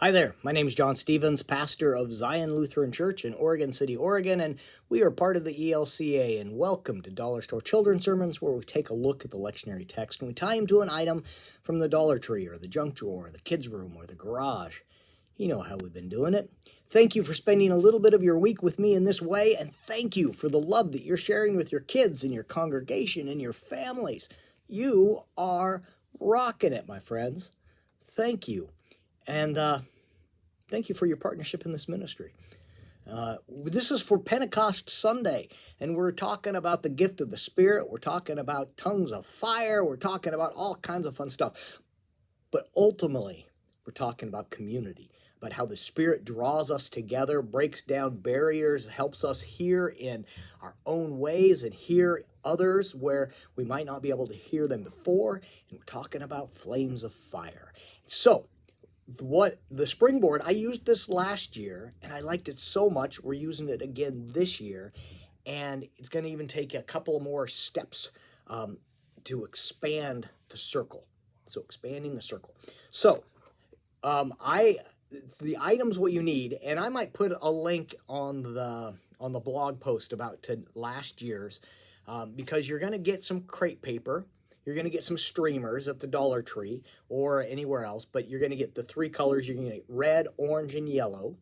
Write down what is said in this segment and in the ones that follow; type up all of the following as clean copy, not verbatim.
Hi there, my name is John Stevens, pastor of Zion Lutheran Church in Oregon City, Oregon, and we are part of the ELCA, and welcome to Dollar Store Children's Sermons, where we take a look at the lectionary text and we tie them to an item from the Dollar Tree or the junk drawer, or the kids' room, or the garage. You know how we've been doing it. Thank you for spending a little bit of your week with me in this way, and thank you for the love that you're sharing with your kids and your congregation and your families. You are rocking it, my friends. Thank you. And thank you for your partnership in this ministry. This is for Pentecost Sunday, and we're talking about the gift of the Spirit. We're talking about tongues of fire. We're talking about all kinds of fun stuff. But ultimately, we're talking about community, about how the Spirit draws us together, breaks down barriers, helps us hear in our own ways and hear others where we might not be able to hear them before. And we're talking about flames of fire. So, what the springboard, I used this last year and I liked it so much. We're using it again this year, and it's going to even take a couple more steps to expand the circle. So expanding the circle. So the items what you need, and I might put a link on the blog post about to last year's, because you're going to get some crepe paper. You're going to get some streamers at the Dollar Tree or anywhere else, but you're going to get the three colors. You're going to get red, orange, and yellow.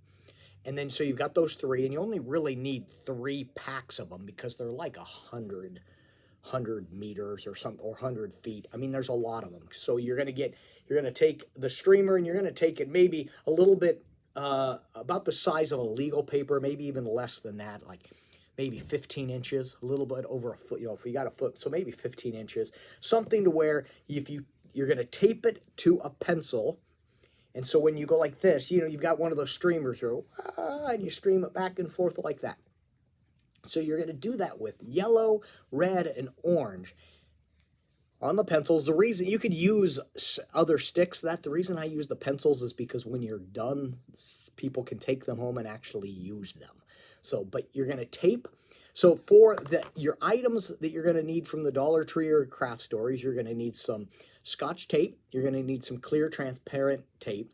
And then so you've got those three, and you only really need 3 packs of them because they're like 100 meters or something, or 100 feet. I mean, there's a lot of them. So you're going to take the streamer, and you're going to take it maybe a little bit about the size of a legal paper, maybe even less than that, like maybe 15 inches, a little bit over a foot, if you got a foot, so maybe 15 inches, something to where you're going to tape it to a pencil. And so when you go like this, you've got one of those streamers, and you stream it back and forth like that. So you're going to do that with yellow, red, and orange on the pencils. The reason you could use other sticks, the reason I use the pencils is because when you're done, people can take them home and actually use them. So, but you're going to tape. So for your items that you're going to need from the Dollar Tree or craft stores, you're going to need some Scotch tape. You're going to need some clear, transparent tape.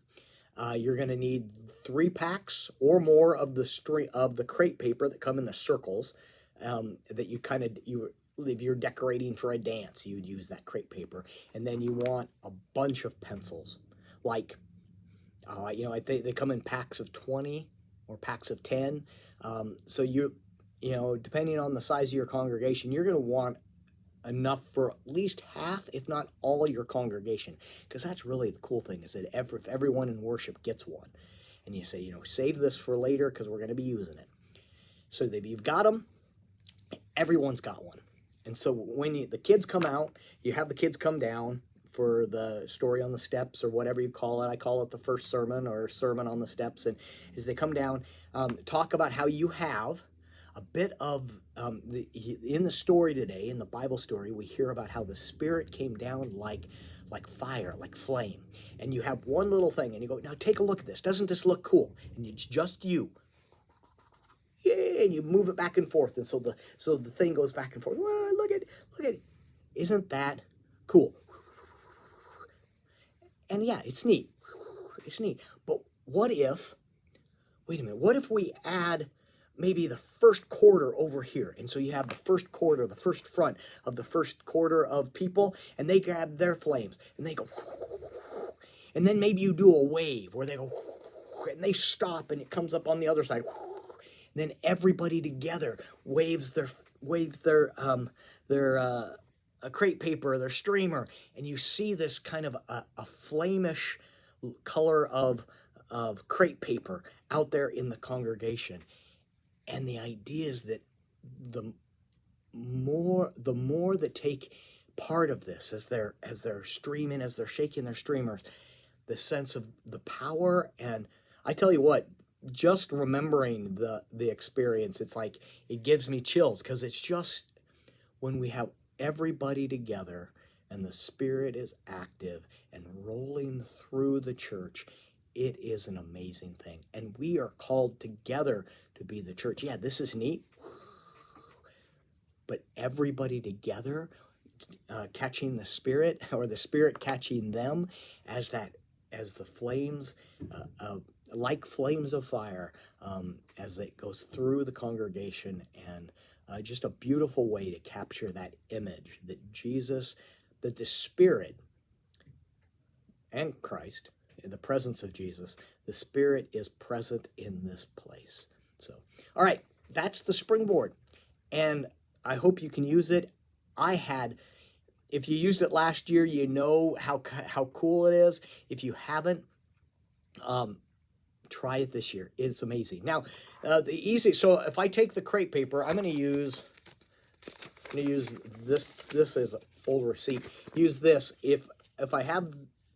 You're going to need 3 packs or more of the crepe paper that come in the circles. That if you're decorating for a dance, you would use that crepe paper. And then you want a bunch of pencils, like I think they come in packs of 20 or packs of 10. So depending on the size of your congregation, you're going to want enough for at least half, if not all, your congregation, because that's really the cool thing, is that if everyone in worship gets one, and you say, save this for later because we're going to be using it. So that you've got them, everyone's got one. And so when the kids come out, you have the kids come down for the story on the steps, or whatever you call it. I call it the first sermon, or sermon on the steps. And as they come down, talk about how you have a bit of, in the story today, in the Bible story, we hear about how the Spirit came down like fire, like flame. And you have one little thing, and you go, now take a look at this. Doesn't this look cool? And it's just you. Yay, and you move it back and forth. And so the thing goes back and forth. Whoa, look at it. Isn't that cool? And yeah, it's neat. It's neat. But what if we add maybe the first quarter over here? And so you have the first quarter, the first front of the first quarter of people, and they grab their flames, and they go, and then maybe you do a wave where they go, and they stop, and it comes up on the other side. And then everybody together waves their a crepe paper, their streamer, and you see this kind of a flamish color of crepe paper out there in the congregation. And the idea is that the more that take part of this, as they're streaming, as they're shaking their streamers, the sense of the power. And I tell you what, just remembering the experience, it's like it gives me chills, because it's just when we have everybody together and the Spirit is active and rolling through the church, it is an amazing thing. And we are called together to be the church. Yeah, this is neat, but everybody together catching the Spirit, or the Spirit catching them, as that as the flames, like flames of fire, as it goes through the congregation, and just a beautiful way to capture that image that Jesus, that the Spirit and Christ, in the presence of Jesus, the Spirit is present in this place. So, all right, that's the springboard, and I hope you can use it. If you used it last year, you know how cool it is. If you haven't, try it this year. It's amazing. Now, so if I take the crepe paper, I'm going to use this. This is an old receipt. Use this if I have,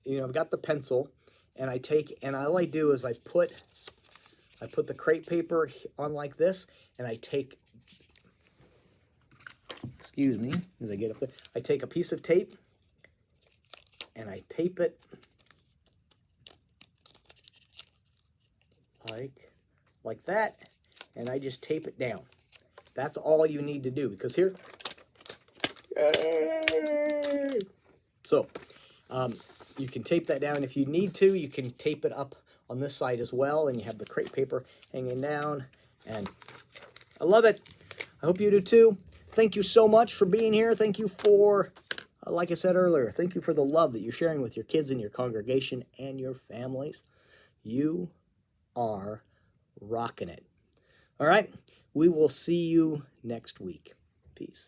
I've got the pencil, and all I do is I put the crepe paper on like this, and I take, excuse me, as I get up there, I take a piece of tape, and I tape it like that, and I just tape it down. That's all you need to do, because here, so you can tape that down if you need to. You can tape it up on this side as well, and you have the crepe paper hanging down, and I love it. I hope you do too. Thank you so much for being here. Thank you for, like I said earlier, thank you for the love that you're sharing with your kids and your congregation and your families. You are rocking it. All right, we will see you next week. Peace.